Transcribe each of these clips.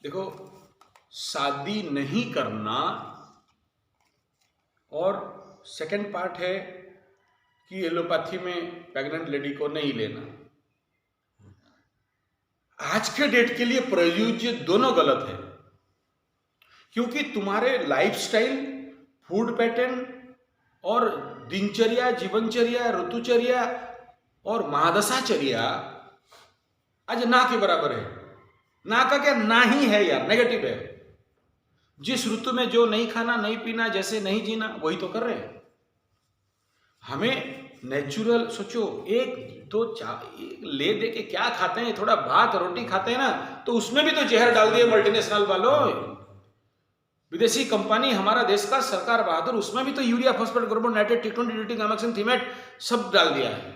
देखो, शादी नहीं करना और सेकंड पार्ट है कि एलोपैथी में प्रेग्नेंट लेडी को नहीं लेना। आज के डेट के लिए प्रयोज्य दोनों गलत है, क्योंकि तुम्हारे लाइफस्टाइल, फूड पैटर्न और दिनचर्या, जीवनचर्या, ऋतुचर्या और महादशाचर्या आज ना के बराबर है। ना का क्या, ना ही है यार, नेगेटिव है। जिस ऋतु में जो नहीं खाना, नहीं पीना, जैसे नहीं जीना, वही तो कर रहे हैं। हमें नेचुरल सोचो, एक दो ले दे के क्या खाते हैं, थोड़ा भात रोटी खाते हैं ना, तो उसमें भी तो जहर डाल दिए मल्टीनेशनल वालों। विदेशी कंपनी, हमारा देश का सरकार बहादुर, उसमें भी तो यूरिया, फॉस्फेट, कार्बन, नाइट्रेट, टिक्टोन, डीडीटी, गामाक्सिन, थीमेट सब डाल दिया है।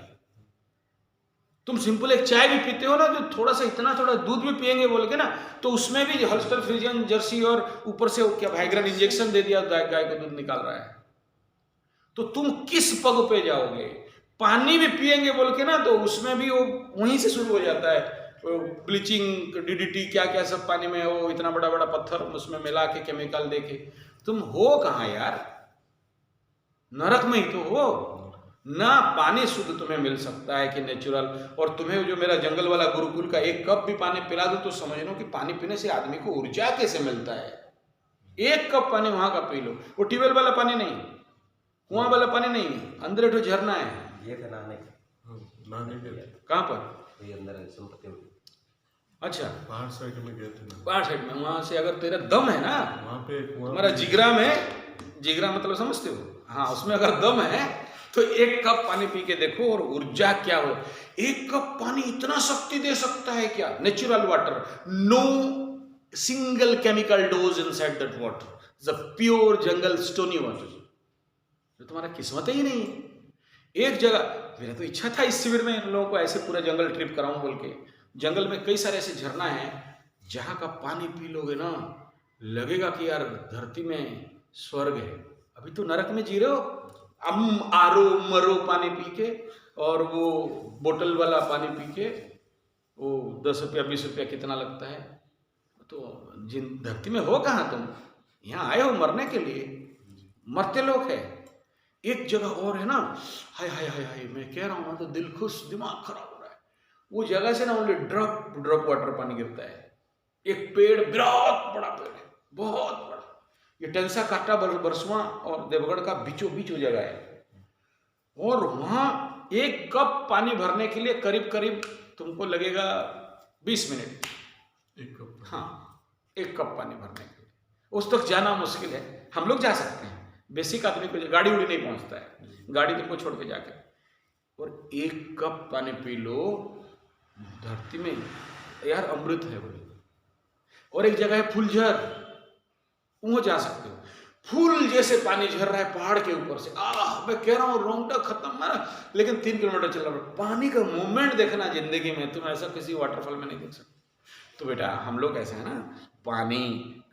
तुम सिंपल एक चाय भी पीते हो ना, जो थोड़ा सा इतना थोड़ा दूध भी पिएंगे बोल के ना, तो उसमें भी हॉल्स्टर फ्रीजियन जर्सी और ऊपर से क्या वाइग्रान इंजेक्शन दे दिया, गाय का दूध निकाल रहा है। तो तुम किस पग पे जाओगे? पानी भी पिएंगे बोल के ना, तो उसमें भी वो वहीं से शुरू हो जाता है, ब्लीचिंग, डीडीटी, क्या क्या सब पानी में, वो इतना बड़ा बड़ा पत्थर उसमें मिला के केमिकल देके। तुम हो कहाँ यार? नरक में ही तो हो ना। पानी शुद्ध तुम्हें मिल सकता है कि नेचुरल, और तुम्हें जो मेरा जंगल वाला गुरुकुल का एक कप भी पानी पिला दो तो समझ लो कि पानी पीने से आदमी को ऊर्जा कैसे मिलता है। एक कप पानी वहां का पी लो, वो ट्यूबवेल वाला पानी नहीं, कुआं वाला पानी नहीं, अंदर एक झरना है। ये था नहाने कहाँ पर? अंदर संपत्ति। अच्छा, पहाड़ साइड में गए थे ना, पहाड़ साइड में। वहां से अगर तेरा दम है ना, वहाँ पे तुम्हारा जिगरा में, जिगरा मतलब समझते हो, हाँ, उसमें अगर दम है तो एक कप पानी पी के देखो और ऊर्जा क्या हो। एक कप पानी इतना शक्ति दे सकता है क्या? Natural water, no single chemical dose inside that water, the pure jungle stony water. तो तुम्हारा किस्मत ही नहीं है। एक जगह मेरा तो इच्छा था इस शिविर में इन लोगों को ऐसे पूरा जंगल ट्रिप कराऊं बोल के। जंगल में कई सारे ऐसे झरना है जहां का पानी पी लोगे ना, लगेगा कि यार धरती में स्वर्ग है। अभी तो नरक में जी रहे हो, आरो मरो पानी पी के, और वो बोतल वाला पानी पी के, वो 10 रुपया 20 रुपया कितना लगता है। तो जिन धरती में हो कहाँ तुम? यहाँ आए हो मरने के लिए, मरते लोग है। एक जगह और है ना, हाय हाय हाय हाय, मैं कह रहा हूँ ना, तो दिल खुश, दिमाग खराब हो रहा है। वो जगह से ना ओनली ड्रॉप ड्रॉप वाटर पानी गिरता है। एक पेड़, बहुत बड़ा पेड़ है, बहुत बड़ा, ये टेंसा काटा बरसुआ और देवगढ़ का बीचों बीच जगह है। और वहां एक कप पानी भरने के लिए करीब करीब तुमको लगेगा 20 मिनट। एक कप, हाँ, एक कप पानी भरने के लिए उस तक जाना मुश्किल है। हम लोग जा सकते हैं, बेसिक आदमी को गाड़ी उड़ी नहीं पहुंचता है, गाड़ी तुमको छोड़ के जाके, और एक कप पानी पी लो, धरती में यार अमृत है वो। और एक जगह है फुलझर, वहां जा सकते हो, फूल जैसे पानी झर रहा है पहाड़ के ऊपर से। मैं कह रहा हूँ रोंगटा खत्म मारा, लेकिन 3 किलोमीटर चल रहा है। पानी का मूवमेंट देखना जिंदगी में, तुम ऐसा किसी वाटरफॉल में नहीं देख सकते। तो बेटा हम लोग ऐसा है ना, पानी,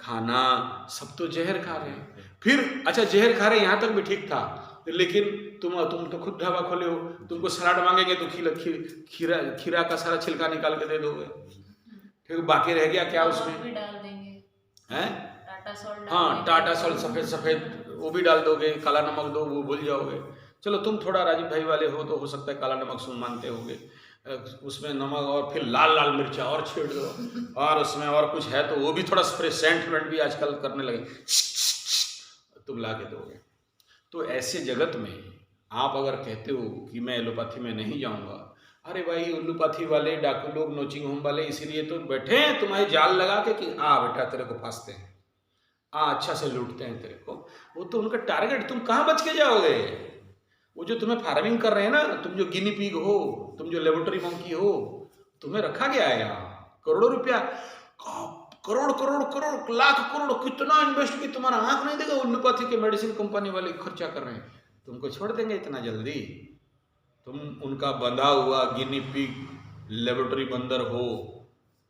खाना, सब तो जहर खा रहे हैं। फिर अच्छा, जहर खा रहे यहाँ तक भी ठीक था, लेकिन तुम तो खुद ढाबा खोले हो, तुमको सलाद मांगेंगे तो खीरा का सारा छिलका निकाल के दे दोगे, फिर बाकी रह गया क्या उसमें? भी डाल देंगे हैं? टाटा सॉल्ट। हाँ, टाटा सॉल्ट सफ़ेद सफ़ेद वो भी डाल दोगे, काला नमक दो वो भूल जाओगे। चलो तुम थोड़ा राजीव भाई वाले हो तो हो सकता है काला नमक सुन मानते होगे, उसमें नमक और फिर लाल लाल मिर्चा और छेड़ दो, और उसमें और कुछ है तो वो भी थोड़ा स्प्रे, सेंट भी आजकल करने लगे, तुम ला के दोगे। तो ऐसे जगत में आप अगर कहते हो कि मैं एलोपैथी में नहीं जाऊँगा, अरे भाई एलोपैथी वाले डाकू लोग, नोचिंग होम वाले इसीलिए तो बैठे हैं तुम्हारे जाल लगा के कि आ बेटा तेरे को फांसते हैं, अच्छा से लूटते हैं तेरे को। वो तो उनका टारगेट, तुम कहाँ बच के जाओगे? वो जो तुम्हें फार्मिंग कर रहे हैं ना, तुम जो गिनी पिग हो, तुम जो लेबोरेटरी मंकी हो, तुम्हें रखा गया है यहाँ। करोड़ों रुपया, करोड़ करोड़ करोड़ लाख करोड़ कितना इन्वेस्ट की, तुम्हारा आंख नहीं देगा। एलोपैथी के मेडिसिन कंपनी वाले खर्चा कर रहे हैं, तुमको छोड़ देंगे इतना जल्दी? तुम उनका बंधा हुआ गिनी पिग लेबोरेटरी बंदर हो।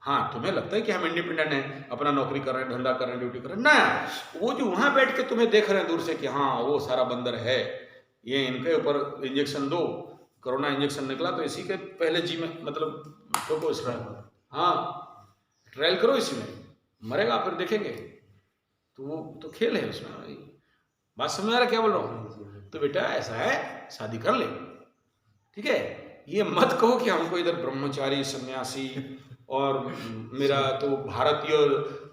हाँ, तुम्हें लगता है कि हम इंडिपेंडेंट हैं, अपना नौकरी कर रहे हैं, धंधा कर रहे हैं, ड्यूटी कर रहे हैं ना। वो जो वहां बैठ के तुम्हें देख रहे हैं दूर से कि हाँ वो सारा बंदर है, ये इनके ऊपर इंजेक्शन दो, कोरोना इंजेक्शन निकला तो इसी के पहले जी में मतलब ठोको इसका, हाँ ट्रायल करो इसमें, मरेगा फिर देखेंगे। तो वो तो खेल है उसमें भाई। बात समझ आ रहा क्या बोल रहा हूँ? तो बेटा ऐसा है, शादी कर ले, ठीक है। ये मत कहो कि हमको इधर ब्रह्मचारी सन्यासी और मेरा तो भारतीय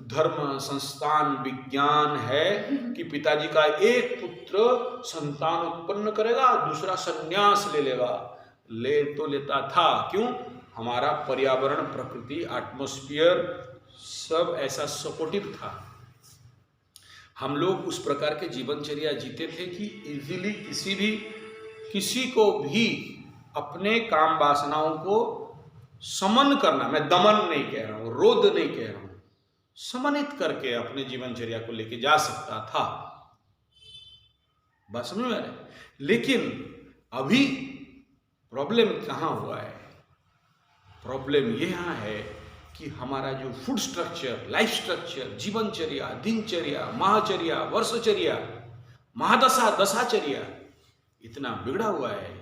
धर्म संस्थान विज्ञान है कि पिताजी का एक पुत्र संतान उत्पन्न करेगा, दूसरा सन्यास ले लेगा। ले तो लेता था, क्यों? हमारा पर्यावरण, प्रकृति, एटमॉस्फेयर सब ऐसा सपोर्टिव था। हम लोग उस प्रकार के जीवनचर्या जीते थे कि इजीली किसी को भी अपने काम वासनाओं को समन करना, मैं दमन नहीं कह रहा हूँ, रोध नहीं कह रहा हूँ, समन्वित करके अपने जीवनचर्या को लेके जा सकता था। बात समझ में आ रही है? लेकिन अभी प्रॉब्लम कहाँ हुआ है? प्रॉब्लम ये यहाँ है कि हमारा जो फूड स्ट्रक्चर, लाइफ स्ट्रक्चर, जीवनचर्या, दिनचर्या, माहचर्या, वर्षचर्या, महादशा, दशाचर्या इतना बिगड़ा हुआ है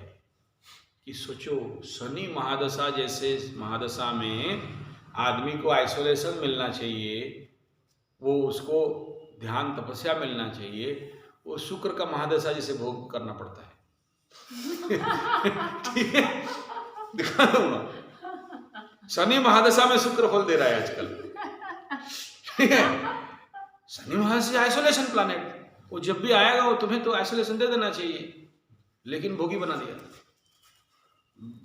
कि सोचो, शनि महादशा जैसे महादशा में आदमी को आइसोलेशन मिलना चाहिए, वो उसको ध्यान तपस्या मिलना चाहिए, वो शुक्र का महादशा जैसे भोग करना पड़ता है। ठीक है, दिखा दूंगा। शनि महादशा में शुक्र फल दे रहा है आजकल, ठीक है। शनि महादशा आइसोलेशन प्लैनेट, वो जब भी आएगा वो तुम्हें तो आइसोलेशन दे देना चाहिए, लेकिन भोगी बना दिया।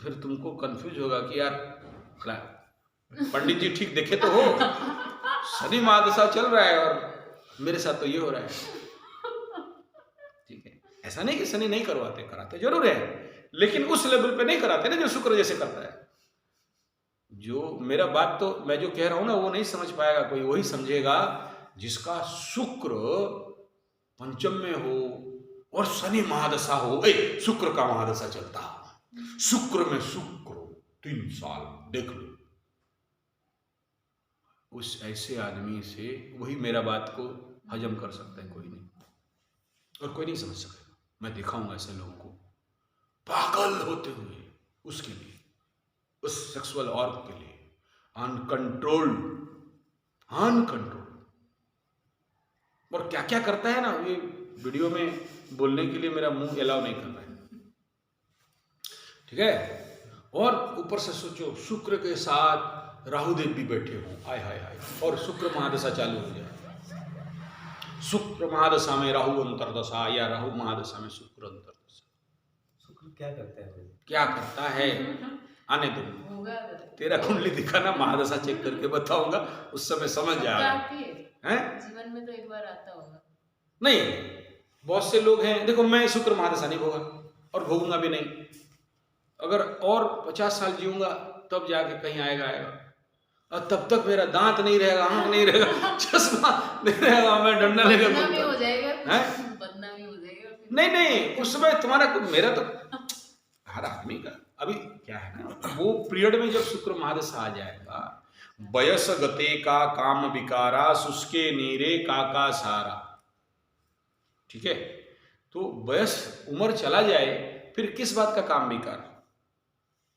फिर तुमको कंफ्यूज होगा कि यार पंडित जी ठीक देखे तो हो, शनि महादशा चल रहा है और मेरे साथ तो ये हो रहा है। ठीक है, ऐसा नहीं कि शनि नहीं करवाते, कराते जरूर है, लेकिन उस लेवल पे नहीं कराते ना जो शुक्र जैसे करता है। जो मेरा बात तो मैं जो कह रहा हूं ना वो नहीं समझ पाएगा कोई, वही समझेगा जिसका शुक्र पंचम में हो और शनि महादशा हो, शुक्र का महादशा चलता हो, शुक्र में शुक्र 3 साल देख लो, उस ऐसे आदमी से वही मेरा बात को हजम कर सकता है, कोई नहीं, और कोई नहीं समझ सकेगा। मैं दिखाऊंगा ऐसे लोगों को पागल होते हुए उसके लिए, उस सेक्सुअल ऑर्ग के लिए, अनकंट्रोल्ड, और क्या क्या करता है ना, ये वीडियो में बोलने के लिए मेरा मुंह अलाउ नहीं कर रहा है, ठीक है। और ऊपर से सोचो शुक्र के साथ राहुदेव भी बैठे हों, हाय हाय हाय, और शुक्र महादशा चालू हो जाए। शुक्र महादशा में राहु अंतरदशा या राहु महादशा में शुक्र अंतरदशा। शुक्र क्या करता है? क्या करता है आने दो, तेरा कुंडली दिखाना, महादशा चेक करके बताऊंगा, उस समय समझ जाएगा। हैं? जीवन में तो एक बार आता होगा। नहीं, बहुत से लोग हैं, देखो मैं शुक्र महादशा नहीं भोगा और भोगूंगा भी नहीं। अगर और 50 साल जीऊंगा तब जाके कहीं आएगा, और तब तक मेरा दांत नहीं रहेगा, आंख नहीं रहेगा, चश्मा नहीं रहेगा, मैं डंडा लेकर बदनामी हो जाएगा, हैं? बदनामी हो जाएगा। नहीं, उस समय तुम्हारा मेरा तो हर आदमी का अभी क्या है ना, वो पीरियड में जब शुक्र महादशा आ जाएगा, वयस गते का काम विकारा, शुष्के नीरे का सारा, ठीक है। तो वयस उम्र चला जाए फिर किस बात का काम विकार?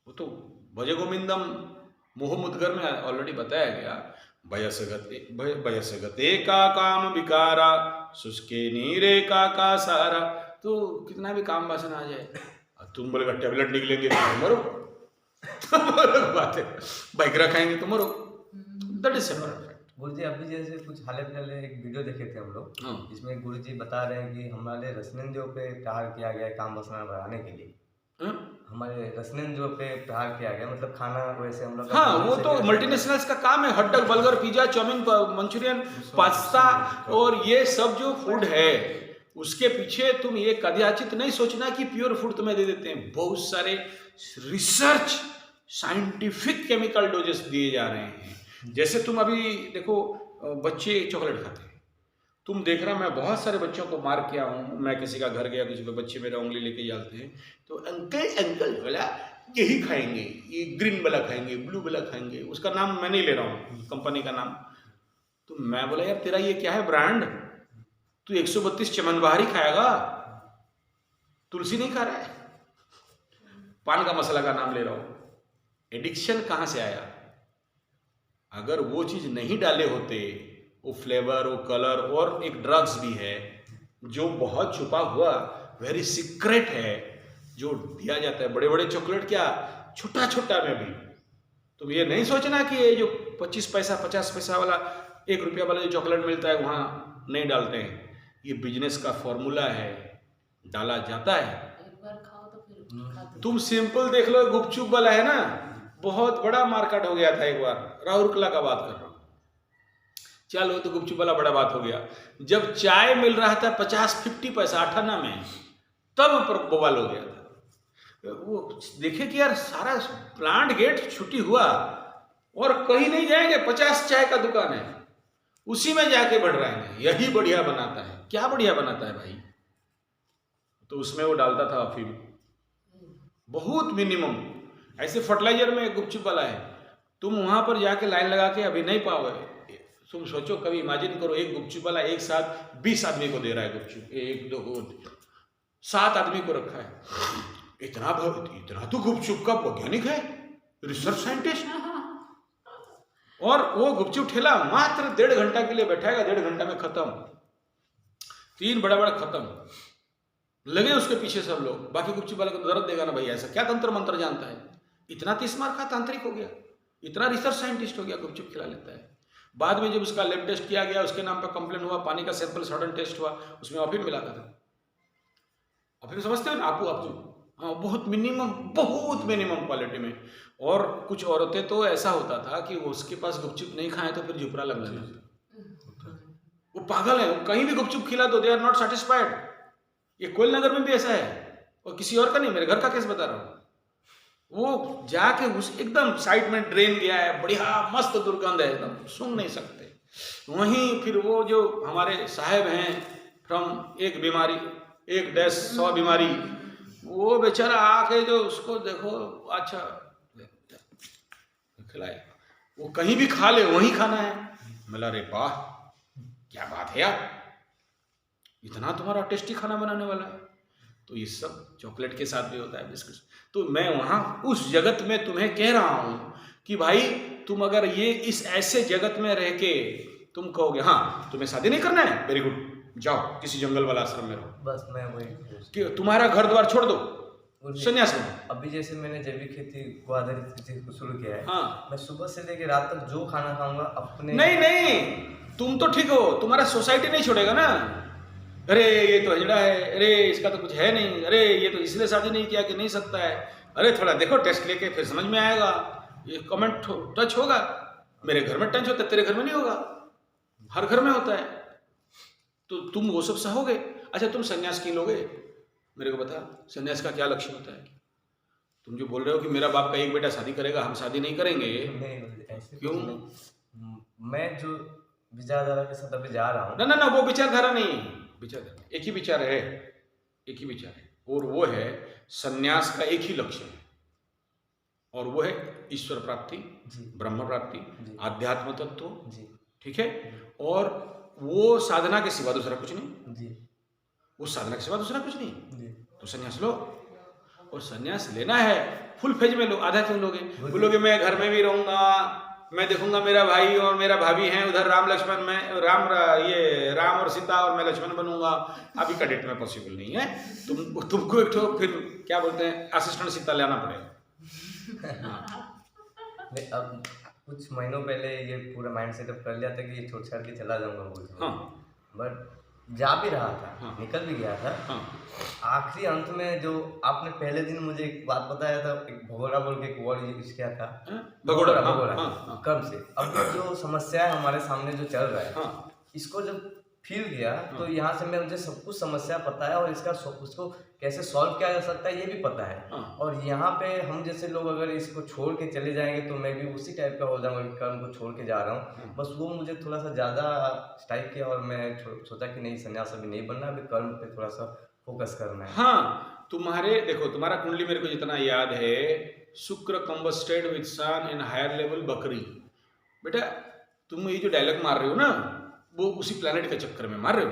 वो तो भज गोविंदम मोह मुद्गर में ऑलरेडी बताया गया, वयस गते का काम विकारा, शुष्के नीरे का सारा। तो कितना भी काम वासना आ जाए, तुम बोलेगा टेबलेट निकलेंगे तो मरो, बात है, बाइकरा खाएंगे तो मरो, दैट इज सेपरेट। गुरुजी अभी जैसे कुछ हाल फिलहाल एक वीडियो देखे थे हम लोग, जिसमें गुरुजी बता रहे हैं कि हमारे रसनेंद्रियों पे प्रहार किया गया है काम वासना बढ़ाने के लिए। हमारे रसनेंद्रियों पे प्रहार किया गया, मतलब खाना वैसे हम लोग, हाँ वो तो मल्टीनेशनल्स का काम है, hot dog, burger, pizza, chow mein, Manchurian, pasta और ये सब जो फूड है उसके पीछे तुम ये कदाचित नहीं सोचना कि प्योर फूड तुम्हें दे देते हैं। बहुत सारे रिसर्च साइंटिफिक केमिकल डोजेस दिए जा रहे हैं। जैसे तुम अभी देखो बच्चे चॉकलेट खाते हैं, तुम देख रहा, मैं बहुत सारे बच्चों को मार किया हूँ। मैं किसी का घर गया, किसी के बच्चे मेरा उंगली लेके जाते हैं तो अंकल बोला यही खाएंगे, ये ग्रीन वाला खाएंगे, ब्लू वाला खाएंगे, उसका नाम मैं नहीं ले रहा हूँ, कंपनी का नाम। तो मैं बोला यार तेरा ये क्या है ब्रांड, तू 132 चमनबाहरी खाएगा, तुलसी नहीं खा रहा है, पान का मसाला का नाम ले रहा हूँ। एडिक्शन कहाँ से आया? अगर वो चीज नहीं डाले होते वो फ्लेवर, वो कलर, और एक ड्रग्स भी है जो बहुत छुपा हुआ, वेरी सीक्रेट है, जो दिया जाता है। बड़े बड़े चॉकलेट क्या, छोटा छोटा में भी। तुम ये नहीं सोचना कि ये जो 25 पैसा 50 पैसा वाला 1 रुपया वाला जो चॉकलेट मिलता है वहाँ नहीं डालते हैं। ये बिजनेस का फॉर्मूला है, डाला जाता है। एक बार खाओ तो फिर खाते तुम सिंपल देख लो, गुपचुप वाला है ना, बहुत बड़ा मार्केट हो गया था एक बार, राउरकेला का बात कर रहा हूँ। चलो तो गुपचुप वाला बड़ा बात हो गया। जब चाय मिल रहा था 50-50 पैसा 58 में, तब बवाल हो गया था। वो देखे कि यार सारा प्लांट गेट छुट्टी हुआ और कहीं नहीं जाएंगे, 50 चाय का दुकान है, उसी में जाके बढ़ रहे हैं। यही बढ़िया बनाता है। क्या बढ़िया बनाता है भाई? तो उसमें वो डालता था अफीम, बहुत मिनिमम। ऐसे फर्टिलाइजर में एक गुपचुप वाला है, तुम वहां पर जाके लाइन लगा के अभी नहीं पाओगे। तुम सोचो, कभी इमेजिन करो, एक गुपचुप वाला एक साथ 20 आदमी को दे रहा है गुपचुप, 1 2 7 आदमी को रखा है। इतना तो गुपचुप का वैज्ञानिक है, रिसर्च साइंटिस्ट। और वो गुपचुप ठेला मात्र 1.5 घंटा के लिए बैठाएगा, 1.5 घंटा में खत्म, 3 बड़ा बड़ा खत्म। लगे उसके पीछे सब लोग। बाकी गुपचुप वाले को दर्द देगा ना भाई, ऐसा क्या तंत्र मंत्र जानता है? इतना 30 मार्क का तांत्रिक हो गया, इतना रिसर्च साइंटिस्ट हो गया, गुपचुप खिला लेता है। बाद में जब उसका लैब टेस्ट किया गया, उसके नाम पर कंप्लेन हुआ, पानी का सैंपल सडन टेस्ट हुआ, उसमें अफीम मिला था। अफीम समझते हो ना आप? हाँ, बहुत मिनिमम क्वालिटी में। और कुछ औरतें तो ऐसा होता था कि उसके पास गुपचुप नहीं खाए तो फिर झुपरा लगने लगता। वो पागल है, कहीं भी गुपचुप खिला दो, दे आर नॉट सेटिस्फाइड। ये कोयल नगर में भी ऐसा है, और किसी और का नहीं, मेरे घर का केस बता रहा हूँ। वो जाके उस एकदम साइड में ड्रेन गया है, बढ़िया मस्त दुर्गंध है, एकदम सूंघ नहीं सकते। वहीं फिर वो जो हमारे साहब हैं फ्रॉम एक बीमारी 1-100 बीमारी, वो बेचारा आके जो उसको देखो, अच्छा खिलाए, वो कहीं भी खा ले, वहीं खाना है। मिला, रे वाह क्या बात है यार, इतना तुम्हारा टेस्टी खाना बनाने वाला है। तो ये सब चॉकलेट के साथ भी होता है, बिस्किट। तो मैं वहाँ उस जगत में तुम्हें कह रहा हूँ कि भाई तुम अगर ये इस ऐसे जगत में रह के तुम कहोगे हाँ तुम्हें शादी नहीं करना है, वेरी गुड, जाओ किसी जंगल वाला आश्रम में रहो, बस मैं वही कि तुम्हारा घर द्वार छोड़ दो, संन्यास लो। अभी जैसे मैंने जैविक खेती को आधारित खेती को शुरू किया है, हाँ, मैं सुबह से लेकर रात तक जो खाना खाऊंगा अपने। नहीं, तुम तो ठीक हो, तुम्हारा सोसाइटी नहीं छोड़ेगा ना। अरे ये तो हजड़ा है, अरे इसका तो कुछ है नहीं, अरे ये तो इसलिए शादी नहीं किया कि नहीं सकता है, अरे थोड़ा देखो टेस्ट लेके फिर समझ में आएगा, ये कमेंट टच होगा। मेरे घर में टच होता है, तेरे घर में नहीं होगा, हर घर में होता है। तो तुम वो सब सहोगे। अच्छा तुम सन्यास क्यों लोगे, मेरे को बता, सन्यास का क्या लक्ष्य होता है? तुम जो बोल रहे हो कि मेरा बाप का एक बेटा शादी करेगा, हम शादी नहीं करेंगे, नहीं ऐसे क्यों? मैं जो विचारधारा के साथ अभी जा रहा हूँ, ना वो विचारधारा नहीं, विचारधारा एक ही विचार है, एक ही विचार है, और वो है सन्यास का एक ही लक्ष्य है, और वो है ईश्वर प्राप्ति, ब्रह्म प्राप्ति, आध्यात्म तत्व, ठीक है। और वो साधना के सिवा दूसरा कुछ नहीं, वो साधना के सिवा दूसरा कुछ नहीं। तो सन्यास लो, और सन्यास लेना है फुल फेज में लो। आधा क्यों लोगे? बोलोगे मैं घर में भी रहूंगा, मैं देखूंगा मेरा भाई और मेरा भाभी हैं उधर, राम लक्ष्मण में राम और सीता, और मैं लक्ष्मण बनूंगा। अभी का डेट में पॉसिबल नहीं है। तुमको एक तो फिर क्या बोलते हैं असिस्टेंट सीता लाना पड़ेगा। अब कुछ महीनों पहले ये पूरा माइंड सेटअप कर लिया था कि ये छोड़ छाड़ के चला जाऊंगा बोल, बट जा भी रहा था, निकल भी गया था। आखिरी अंत में जो आपने पहले दिन मुझे एक बात बताया था, एक भगोड़ा बोल के एक वर्ड यूज किया था, भगोड़ा कर्म से। अब जो समस्या है हमारे सामने जो चल रहा है, इसको जब फील किया तो यहाँ से मुझे सब कुछ समस्या पता है, और इसका उसको कैसे सॉल्व किया जा सकता है ये भी पता है। और यहाँ पे हम जैसे लोग अगर इसको छोड़ के चले जाएंगे तो मैं भी उसी टाइप का हो जाऊंगा कि कर्म को छोड़ के जा रहा हूँ। बस वो मुझे थोड़ा सा ज़्यादा स्ट्राइक किया, और मैं सोचा कि नहीं, संन्यास अभी नहीं बनना, अभी कर्म पे थोड़ा सा फोकस करना है। हाँ, तुम्हारा कुंडली मेरे को जितना याद है, शुक्र combusted with sun in higher level बकरी। बेटा तुम ये जो डायलॉग मार रहे हो ना, वो उसी प्लेनेट के चक्कर में मार रहे हो।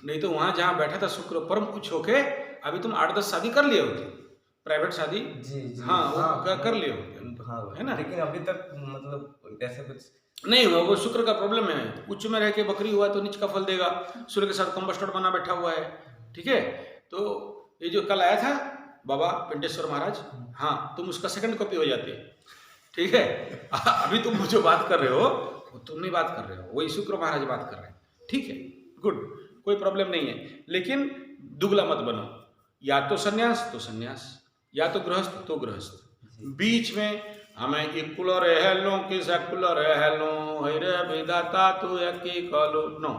नहीं तो वहां जहां बैठा था शुक्र परम कुछ होके, अभी तुम 8-10 शादी कर लिए होते, प्राइवेट शादी। जी हाँ, कर लिए होते, हाँ, है ना। लेकिन अभी तक मतलब ऐसे कुछ नहीं वो शुक्र का प्रॉब्लम है, उच्च में रह के बकरी हुआ तो नीच का फल देगा, सूर्य के साथ कंबस्टर बना बैठा हुआ है। ठीक है, तो ये जो कल आया था बाबा पिंटेश्वर महाराज, हाँ तुम उसका सेकंड कॉपी हो जाते। ठीक है, अभी तुम जो बात कर रहे हो वो तुम नहीं बात कर रहे हो, वही शुक्र महाराज बात कर रहे हैं। ठीक है, गुड, कोई प्रॉब्लम नहीं है, लेकिन दुगला मत बनो, या तो सन्यास तो सन्यास, या तो गृहस्थ तो गृहस्थ, बीच में हमें इक्कुलर हेलो कि सेकुलर हेलो हैरे विधाता तू एकी कलो नो,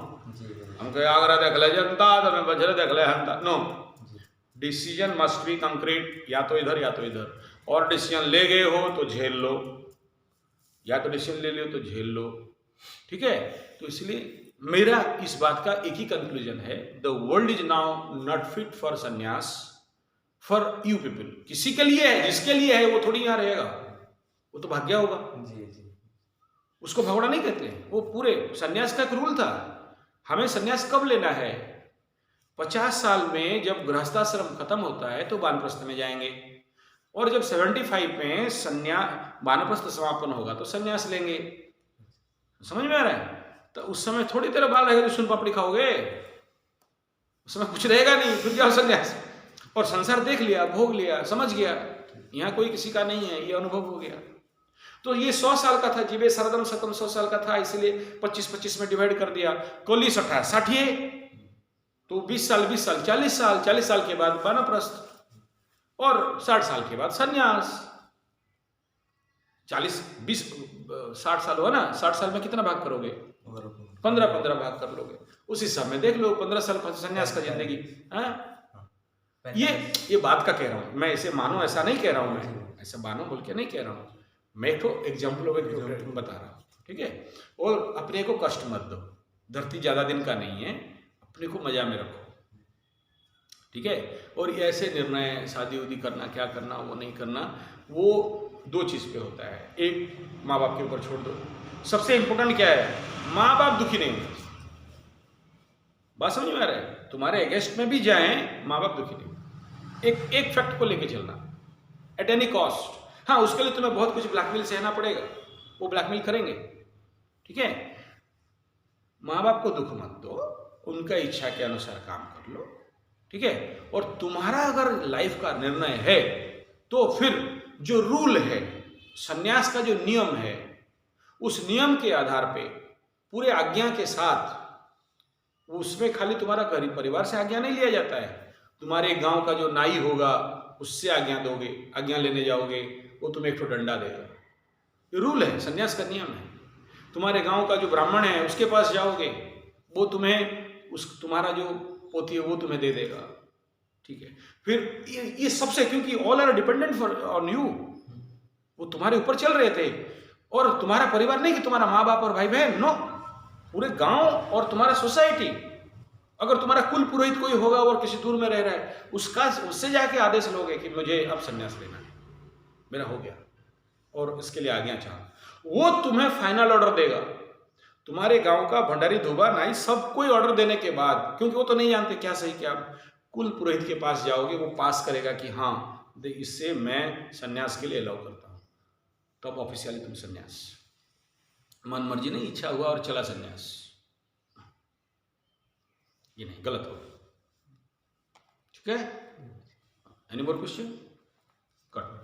हमके आगरा देख ले जनता तो मैं बजरे देख ले हंता no, decision must be concrete, या तो इधर या तो इधर, और डिसीजन ले गए हो तो झेल लो, या तो डिसीजन ले लो तो झेल लो। ठीक है, तो इसलिए मेरा इस बात का एक ही कंक्लूजन है, the world is now not fit for संन्यास फॉर यू पीपल। किसी के लिए है, जिसके लिए है वो थोड़ी यहाँ रहेगा, वो तो भाग्य होगा। जी जी, उसको भगोड़ा नहीं कहते, वो पूरे संन्यास का एक रूल था। हमें संन्यास कब लेना है? 50 साल में जब गृहस्थाश्रम खत्म होता है तो वानप्रस्थ में जाएंगे, और जब 75 में वानप्रस्थ समापन होगा तो संन्यास लेंगे। समझ में आ रहा है? तो उस समय थोड़ी देर बाल रहेगा तो सुन पापड़ी खाओगे, उस समय कुछ रहेगा नहीं, फिर जाओ संन्यास। और संसार देख लिया, भोग लिया, समझ गया, यहाँ कोई किसी का नहीं है, ये अनुभव हो गया। तो ये 100 साल का था, जीवे शरदम शतम 100 साल का था, इसलिए 25-25 में डिवाइड कर दिया। कोली 60 तो 20 साल 20 साल 40 साल के बाद वानप्रस्थ, और 60 साल के बाद संन्यास। 60 साल हुआ ना, 60 साल में कितना भाग करोगे? 15 भाग कर लोगे। उस हिसाब में देख लो, 15 साल संन्यास का जिंदगी। ये बात का कह रहा हूँ मैं, ऐसे मानो ऐसा नहीं कह रहा हूँ मैं, ऐसा मानो बोल के नहीं कह रहा हूँ मैं, एक एग्जाम्पल बता रहा हूँ। ठीक है, और अपने को कष्ट मत दो, धरती ज्यादा दिन का नहीं है, अपने को मजा में रखो। ठीक है, और ये ऐसे निर्णय शादी उदी करना, क्या करना वो नहीं करना, वो 2 चीज पे होता है। एक, माँ बाप के ऊपर छोड़ दो। सबसे इंपॉर्टेंट क्या है? माँ बाप दुखी नहीं होंगे। बात समझ में आ रहा है? तुम्हारे अगेंस्ट में भी जाएं, माँ बाप दुखी नहीं। एक फैक्ट को लेके चलना एट एनी कॉस्ट। हाँ, उसके लिए तुम्हें बहुत कुछ ब्लैकमेल सहना पड़ेगा, वो ब्लैकमेल करेंगे। ठीक है, माँ बाप को दुख मत दो, उनका इच्छा के अनुसार काम कर लो। ठीक है, और तुम्हारा अगर लाइफ का निर्णय है तो फिर जो रूल है, संन्यास का जो नियम है, उस नियम के आधार पे पूरे आज्ञा के साथ, उसमें खाली तुम्हारा गरीब परिवार से आज्ञा नहीं लिया जाता है, तुम्हारे गांव का जो नाई होगा उससे आज्ञा दोगे, आज्ञा लेने जाओगे, वो तुम्हें एक डंडा देगा। ये रूल है, संन्यास का नियम है। तुम्हारे गांव का जो ब्राह्मण है उसके पास जाओगे, वो तुम्हें तुम्हारा जो पोती है वो तुम्हें दे देगा। ठीक है, फिर ये सबसे, क्योंकि all are dependent on you, वो तुम्हारे ऊपर चल रहे थे। और तुम्हारा परिवार नहीं कि तुम्हारा माँ बाप और भाई बहन, नो, पूरे गांव और तुम्हारा सोसाइटी। अगर तुम्हारा कुल पुरोहित कोई होगा और किसी दूर में रह रहा है, उससे जाके आदेश लोगे कि मुझे अब संन्यास लेना है, मेरा हो गया और इसके लिए आज्ञा चाहो, वो तुम्हें फाइनल ऑर्डर देगा। तुम्हारे गांव का भंडारी, धोबा, नाई सब कोई ऑर्डर देने के बाद, क्योंकि वो तो नहीं जानते क्या सही क्या, कुल पुरोहित के पास जाओगे, वो पास करेगा कि हाँ इससे मैं संन्यास के लिए अलाउ करता हूँ, तो अब ऑफिशियली तुम संन्यास। मन मर्जी नहीं, इच्छा हुआ और चला संन्यास, ये नहीं, गलत हो। ठीक है, एनी मोर क्वेश्चन? कट।